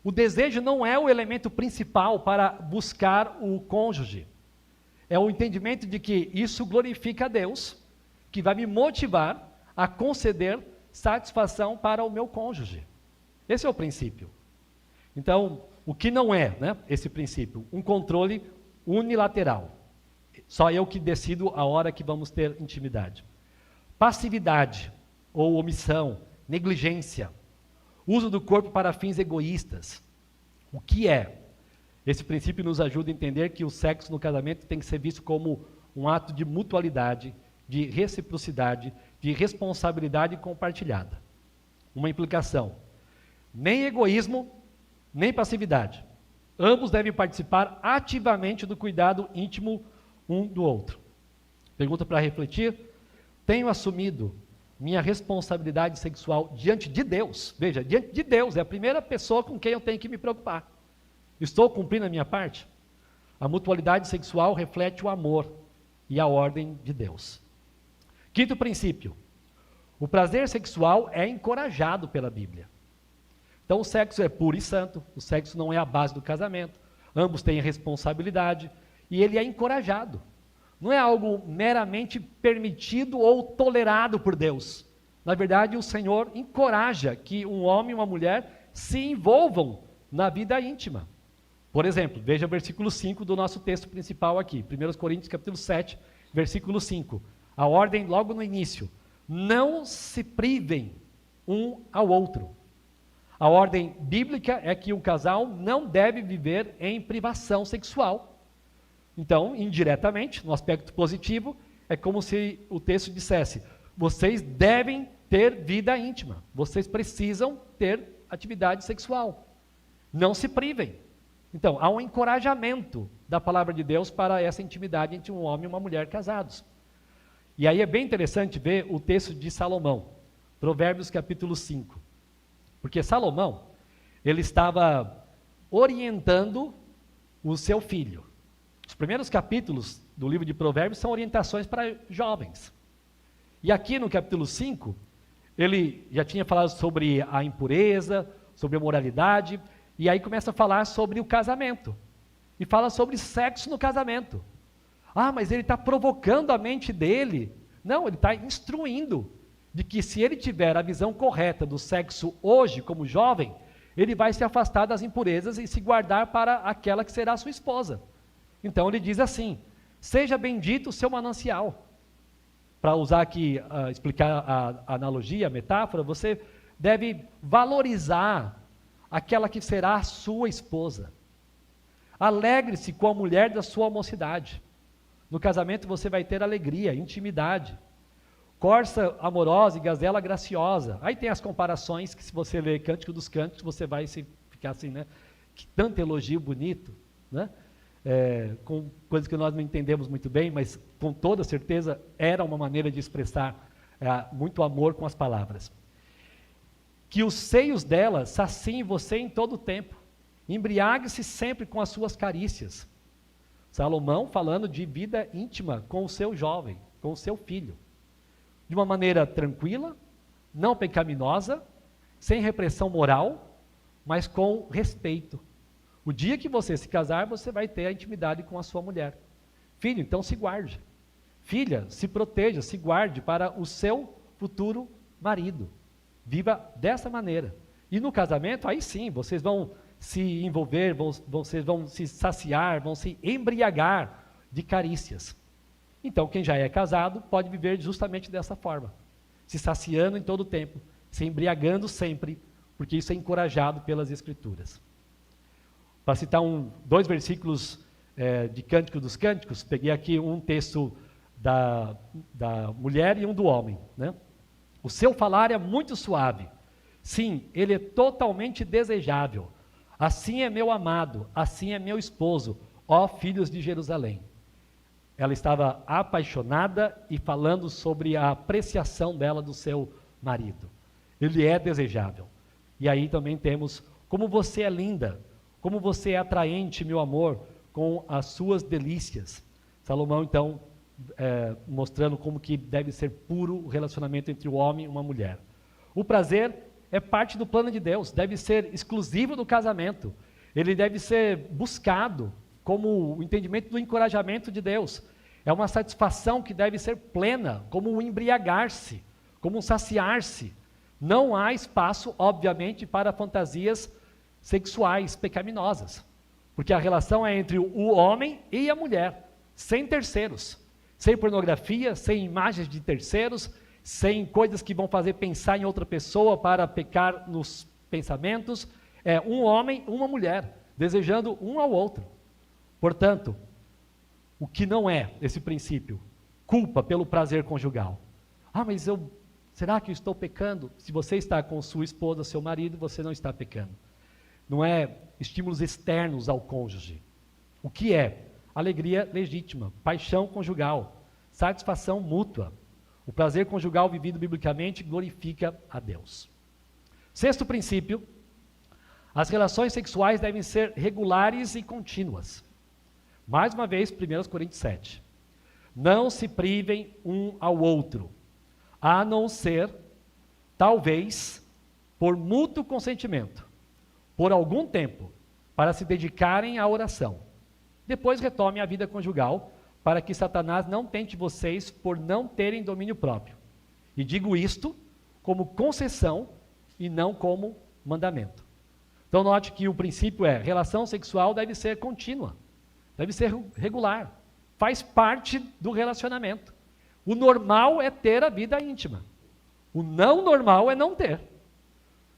O desejo não é o elemento principal para buscar o cônjuge. É o entendimento de que isso glorifica a Deus, que vai me motivar a conceder satisfação para o meu cônjuge. Esse é o princípio. Então, o que não é, né, esse princípio? Um controle unilateral. Só eu que decido a hora que vamos ter intimidade. Passividade ou omissão, negligência, uso do corpo para fins egoístas. O que é? Esse princípio nos ajuda a entender que o sexo no casamento tem que ser visto como um ato de mutualidade, de reciprocidade, de responsabilidade compartilhada. Uma implicação. Nem egoísmo, nem passividade. Ambos devem participar ativamente do cuidado íntimo um do outro. Pergunta para refletir. Tenho assumido minha responsabilidade sexual diante de Deus. Veja, diante de Deus, é a primeira pessoa com quem eu tenho que me preocupar. Estou cumprindo a minha parte? A mutualidade sexual reflete o amor e a ordem de Deus. Quinto princípio. O prazer sexual é encorajado pela Bíblia. Então o sexo é puro e santo, o sexo não é a base do casamento, ambos têm responsabilidade e ele é encorajado. Não é algo meramente permitido ou tolerado por Deus. Na verdade, o Senhor encoraja que um homem e uma mulher se envolvam na vida íntima. Por exemplo, veja o versículo 5 do nosso texto principal aqui, 1 Coríntios capítulo 7, versículo 5. A ordem logo no início, não se privem um ao outro. A ordem bíblica é que o casal não deve viver em privação sexual. Então, indiretamente, no aspecto positivo, é como se o texto dissesse, vocês devem ter vida íntima, vocês precisam ter atividade sexual. Não se privem. Então, há um encorajamento da palavra de Deus para essa intimidade entre um homem e uma mulher casados. E aí é bem interessante ver o texto de Salomão, Provérbios capítulo 5. Porque Salomão, ele estava orientando o seu filho. Os primeiros capítulos do livro de Provérbios são orientações para jovens. E aqui no capítulo 5, ele já tinha falado sobre a impureza, sobre a moralidade, e aí começa a falar sobre o casamento. E fala sobre sexo no casamento. Mas ele está provocando a mente dele. Não, ele está instruindo de que se ele tiver a visão correta do sexo hoje, como jovem, ele vai se afastar das impurezas e se guardar para aquela que será sua esposa. Então ele diz assim, seja bendito o seu manancial. Para usar aqui, explicar a analogia, a metáfora, você deve valorizar aquela que será a sua esposa. Alegre-se com a mulher da sua mocidade. No casamento você vai ter alegria, intimidade. Corça amorosa e gazela graciosa. Aí tem as comparações que se você ler Cântico dos Cânticos, você vai ficar assim, né? que tanto elogio bonito, né? Com coisas que nós não entendemos muito bem, mas com toda certeza era uma maneira de expressar muito amor com as palavras. Que os seios dela saciem você em todo o tempo, embriague-se sempre com as suas carícias. Salomão falando de vida íntima com o seu jovem, com o seu filho, de uma maneira tranquila, não pecaminosa, sem repressão moral, mas com respeito. O dia que você se casar, você vai ter a intimidade com a sua mulher. Filho, então se guarde. Filha, se proteja, se guarde para o seu futuro marido. Viva dessa maneira. E no casamento, aí sim, vocês vão se envolver, vocês vão se saciar, vão se embriagar de carícias. Então, quem já é casado pode viver justamente dessa forma. Se saciando em todo o tempo, se embriagando sempre, porque isso é encorajado pelas Escrituras. Para citar dois versículos de Cântico dos Cânticos, peguei aqui um texto da mulher e um do homem, né? O seu falar é muito suave. Sim, ele é totalmente desejável. Assim é meu amado, assim é meu esposo, ó filhos de Jerusalém. Ela estava apaixonada e falando sobre a apreciação dela do seu marido. Ele é desejável. E aí também temos como você é linda, como você é atraente, meu amor, com as suas delícias. Salomão, então, mostrando como que deve ser puro o relacionamento entre o homem e uma mulher. O prazer é parte do plano de Deus, deve ser exclusivo do casamento. Ele deve ser buscado como o entendimento do encorajamento de Deus. É uma satisfação que deve ser plena, como um embriagar-se, como um saciar-se. Não há espaço, obviamente, para fantasias sexuais pecaminosas, porque a relação é entre o homem e a mulher, sem terceiros, sem pornografia, sem imagens de terceiros, sem coisas que vão fazer pensar em outra pessoa para pecar nos pensamentos. É um homem, uma mulher, desejando um ao outro. Portanto, o que não é esse princípio? Culpa pelo prazer conjugal. Mas será que eu estou pecando? Se você está com sua esposa, seu marido, você não está pecando. Não é estímulos externos ao cônjuge. O que é? Alegria legítima, paixão conjugal, satisfação mútua. O prazer conjugal vivido biblicamente glorifica a Deus. Sexto princípio, as relações sexuais devem ser regulares e contínuas. Mais uma vez, 1 Coríntios 7. Não se privem um ao outro, a não ser, talvez, por mútuo consentimento, por algum tempo, para se dedicarem à oração. Depois retomem a vida conjugal, para que Satanás não tente vocês por não terem domínio próprio. E digo isto como concessão e não como mandamento. Então note que o princípio relação sexual deve ser contínua, deve ser regular, faz parte do relacionamento. O normal é ter a vida íntima, o não normal é não ter.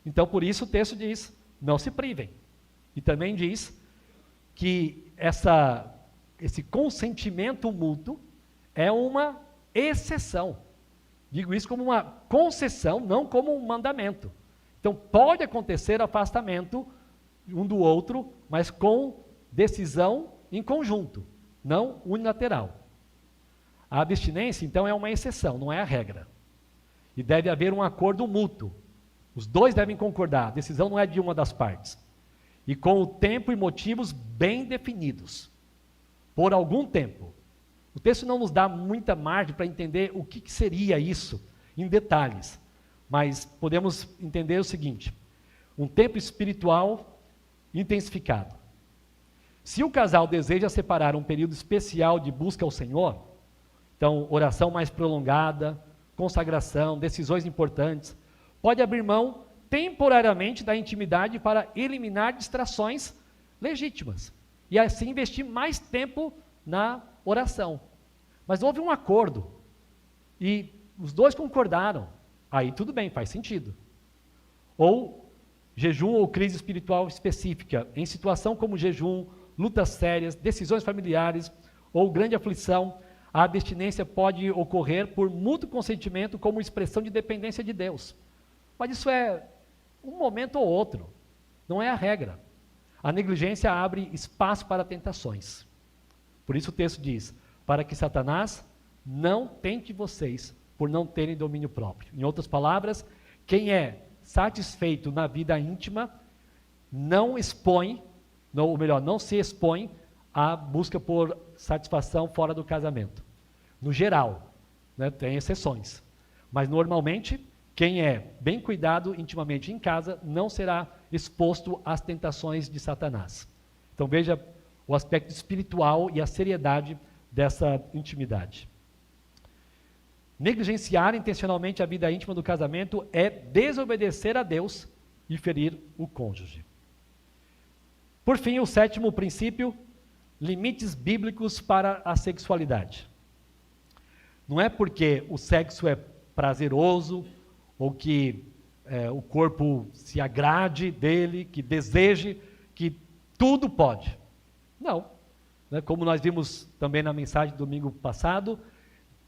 Então por isso o texto diz, não se privem. E também diz que esse consentimento mútuo é uma exceção. Digo isso como uma concessão, não como um mandamento. Então pode acontecer afastamento um do outro, mas com decisão em conjunto, não unilateral. A abstinência, então, é uma exceção, não é a regra. E deve haver um acordo mútuo. Os dois devem concordar, a decisão não é de uma das partes. E com o tempo e motivos bem definidos. Por algum tempo. O texto não nos dá muita margem para entender o que seria isso em detalhes. Mas podemos entender o seguinte: um tempo espiritual intensificado. Se o casal deseja separar um período especial de busca ao Senhor, então oração mais prolongada, consagração, decisões importantes, pode abrir mão temporariamente da intimidade para eliminar distrações legítimas e assim investir mais tempo na oração. Mas houve um acordo e os dois concordaram, aí tudo bem, faz sentido. Ou jejum ou crise espiritual específica, em situação como jejum, lutas sérias, decisões familiares ou grande aflição, a abstinência pode ocorrer por mútuo consentimento como expressão de dependência de Deus. Mas isso é um momento ou outro, não é a regra. A negligência abre espaço para tentações. Por isso o texto diz, para que Satanás não tente vocês por não terem domínio próprio. Em outras palavras, quem é satisfeito na vida íntima não expõe, ou melhor, não se expõe à busca por satisfação fora do casamento. No geral, né, tem exceções. Mas normalmente, quem é bem cuidado intimamente em casa não será exposto às tentações de Satanás. Então veja o aspecto espiritual e a seriedade dessa intimidade. Negligenciar intencionalmente a vida íntima do casamento é desobedecer a Deus e ferir o cônjuge. Por fim, o sétimo princípio, limites bíblicos para a sexualidade. Não é porque o sexo é prazeroso ou que o corpo se agrade dele, que deseje, que tudo pode. Não. Né? Como nós vimos também na mensagem do domingo passado,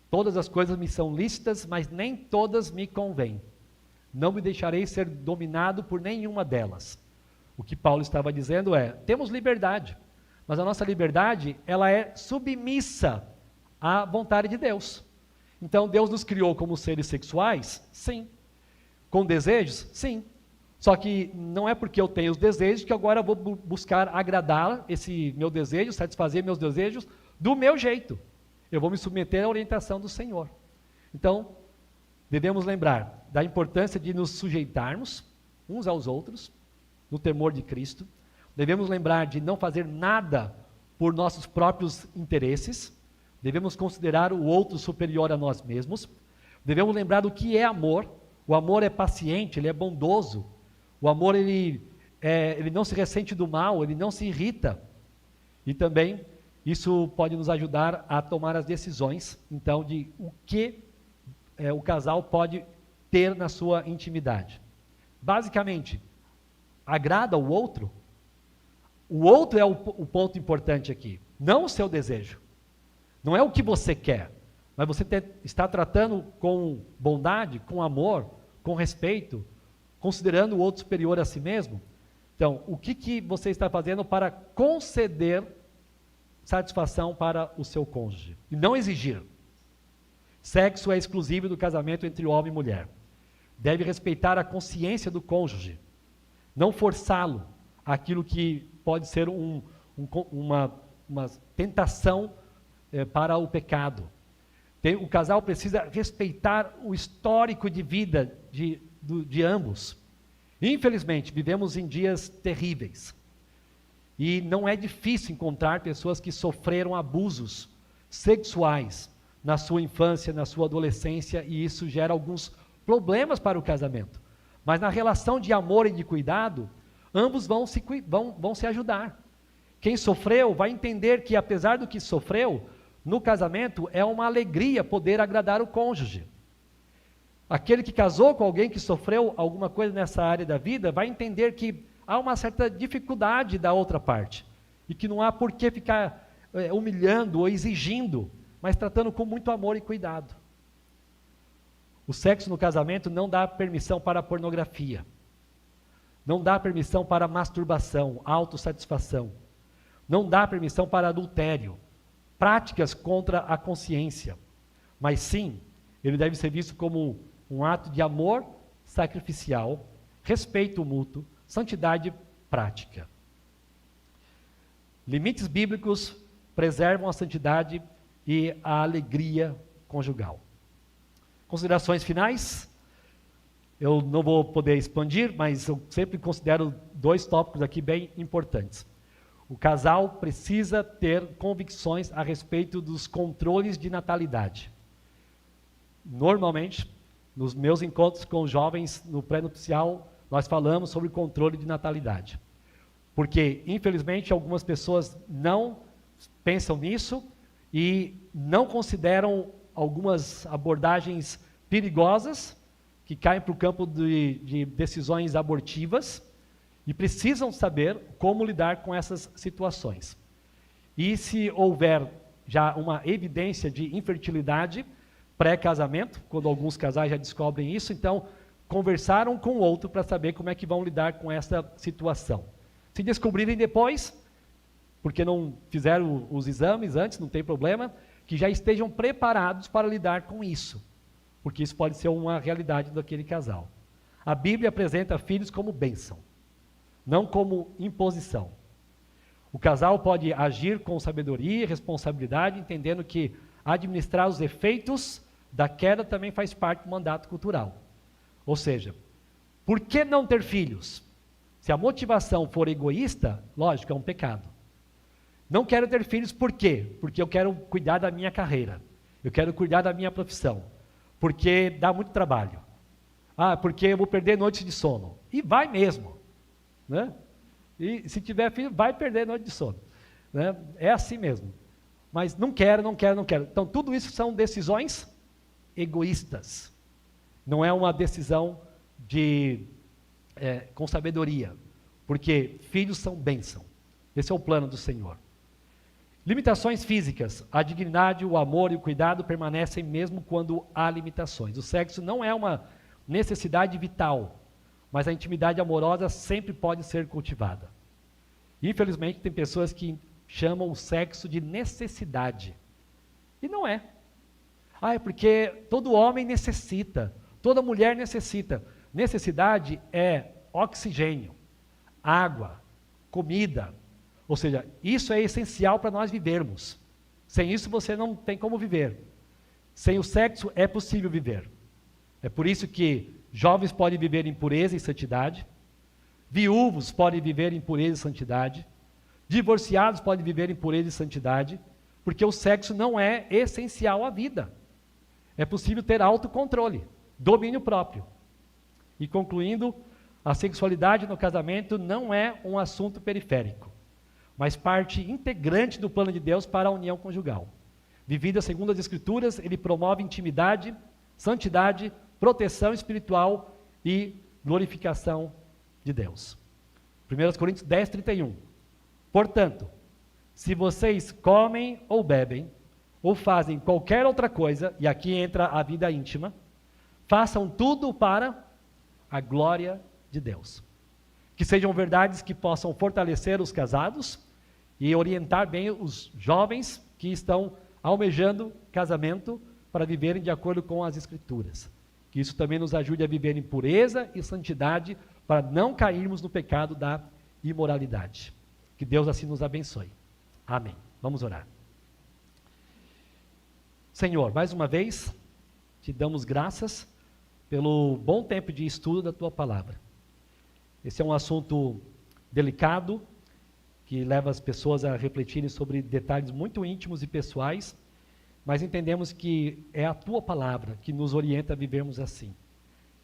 todas as coisas me são lícitas, mas nem todas me convêm. Não me deixarei ser dominado por nenhuma delas. O que Paulo estava dizendo é, temos liberdade, mas a nossa liberdade, ela é submissa à vontade de Deus. Então, Deus nos criou como seres sexuais? Sim. Com desejos? Sim. Só que não é porque eu tenho os desejos que agora eu vou buscar agradar esse meu desejo, satisfazer meus desejos do meu jeito. Eu vou me submeter à orientação do Senhor. Então, devemos lembrar da importância de nos sujeitarmos uns aos outros, no temor de Cristo. Devemos lembrar de não fazer nada por nossos próprios interesses. Devemos considerar o outro superior a nós mesmos. Devemos lembrar do que é amor. O amor é paciente, ele é bondoso. O amor, ele não se ressente do mal, ele não se irrita. E também, isso pode nos ajudar a tomar as decisões, então, de o que o casal pode ter na sua intimidade. Basicamente, agrada o outro é o ponto importante aqui, não o seu desejo. Não é o que você quer, mas você está tratando com bondade, com amor, com respeito, considerando o outro superior a si mesmo. Então, o que você está fazendo para conceder satisfação para o seu cônjuge? E não exigir. Sexo é exclusivo do casamento entre homem e mulher. Deve respeitar a consciência do cônjuge. Não forçá-lo àquilo que pode ser uma tentação para o pecado. O casal precisa respeitar o histórico de vida de ambos. Infelizmente, vivemos em dias terríveis. E não é difícil encontrar pessoas que sofreram abusos sexuais na sua infância, na sua adolescência, e isso gera alguns problemas para o casamento. Mas na relação de amor e de cuidado, ambos vão se ajudar. Quem sofreu vai entender que, apesar do que sofreu, no casamento é uma alegria poder agradar o cônjuge. Aquele que casou com alguém que sofreu alguma coisa nessa área da vida, vai entender que há uma certa dificuldade da outra parte. E que não há por que ficar humilhando ou exigindo, mas tratando com muito amor e cuidado. O sexo no casamento não dá permissão para a pornografia. Não dá permissão para a masturbação, autossatisfação. Não dá permissão para adultério, práticas contra a consciência. Mas sim, ele deve ser visto como um ato de amor sacrificial, respeito mútuo, santidade prática. Limites bíblicos preservam a santidade e a alegria conjugal. Considerações finais? Eu não vou poder expandir, mas eu sempre considero 2 tópicos aqui bem importantes. O casal precisa ter convicções a respeito dos controles de natalidade. Normalmente, nos meus encontros com jovens no pré-nupcial, nós falamos sobre controle de natalidade. Porque, infelizmente, algumas pessoas não pensam nisso e não consideram algumas abordagens perigosas que caem para o campo de decisões abortivas e precisam saber como lidar com essas situações. E se houver já uma evidência de infertilidade pré-casamento, quando alguns casais já descobrem isso, então conversaram com o outro para saber como é que vão lidar com essa situação. Se descobrirem depois, porque não fizeram os exames antes, não tem problema, que já estejam preparados para lidar com isso, porque isso pode ser uma realidade daquele casal. A Bíblia apresenta filhos como bênção, não como imposição. O casal pode agir com sabedoria e responsabilidade, entendendo que administrar os efeitos da queda também faz parte do mandato cultural. Ou seja, por que não ter filhos? Se a motivação for egoísta, lógico, é um pecado. Não quero ter filhos por quê? Porque eu quero cuidar da minha carreira, eu quero cuidar da minha profissão, porque dá muito trabalho. Porque eu vou perder noites de sono. E vai mesmo, né? E se tiver filho, vai perder noite de sono, né? É assim mesmo. Mas não quero. Então tudo isso são decisões egoístas. Não é uma decisão com sabedoria, porque filhos são bênção. Esse é o plano do Senhor. Limitações físicas. A dignidade, o amor e o cuidado permanecem mesmo quando há limitações. O sexo não é uma necessidade vital, mas a intimidade amorosa sempre pode ser cultivada. Infelizmente, tem pessoas que chamam o sexo de necessidade. E não é. É porque todo homem necessita, toda mulher necessita. Necessidade é oxigênio, água, comida. Ou seja, isso é essencial para nós vivermos. Sem isso você não tem como viver. Sem o sexo é possível viver. É por isso que jovens podem viver em pureza e santidade, viúvos podem viver em pureza e santidade, divorciados podem viver em pureza e santidade, porque o sexo não é essencial à vida. É possível ter autocontrole, domínio próprio. E concluindo, a sexualidade no casamento não é um assunto periférico, mas parte integrante do plano de Deus para a união conjugal. Vivida segundo as Escrituras, ele promove intimidade, santidade, proteção espiritual e glorificação de Deus. 1 Coríntios 10, 31. Portanto, se vocês comem ou bebem, ou fazem qualquer outra coisa, e aqui entra a vida íntima, façam tudo para a glória de Deus. Que sejam verdades que possam fortalecer os casados e orientar bem os jovens que estão almejando casamento para viverem de acordo com as Escrituras. Que isso também nos ajude a viver em pureza e santidade para não cairmos no pecado da imoralidade. Que Deus assim nos abençoe. Amém. Vamos orar. Senhor, mais uma vez, te damos graças pelo bom tempo de estudo da Tua Palavra. Esse é um assunto delicado, que leva as pessoas a refletirem sobre detalhes muito íntimos e pessoais, mas entendemos que é a Tua Palavra que nos orienta a vivermos assim.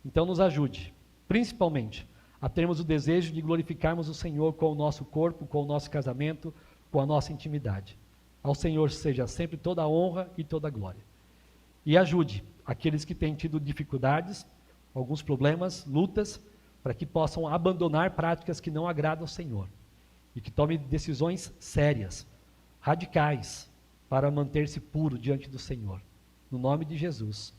Então nos ajude, principalmente, a termos o desejo de glorificarmos o Senhor com o nosso corpo, com o nosso casamento, com a nossa intimidade. Ao Senhor seja sempre toda a honra e toda a glória. E ajude aqueles que têm tido dificuldades, alguns problemas, lutas, para que possam abandonar práticas que não agradam ao Senhor. E que tomem decisões sérias, radicais, para manter-se puro diante do Senhor. No nome de Jesus.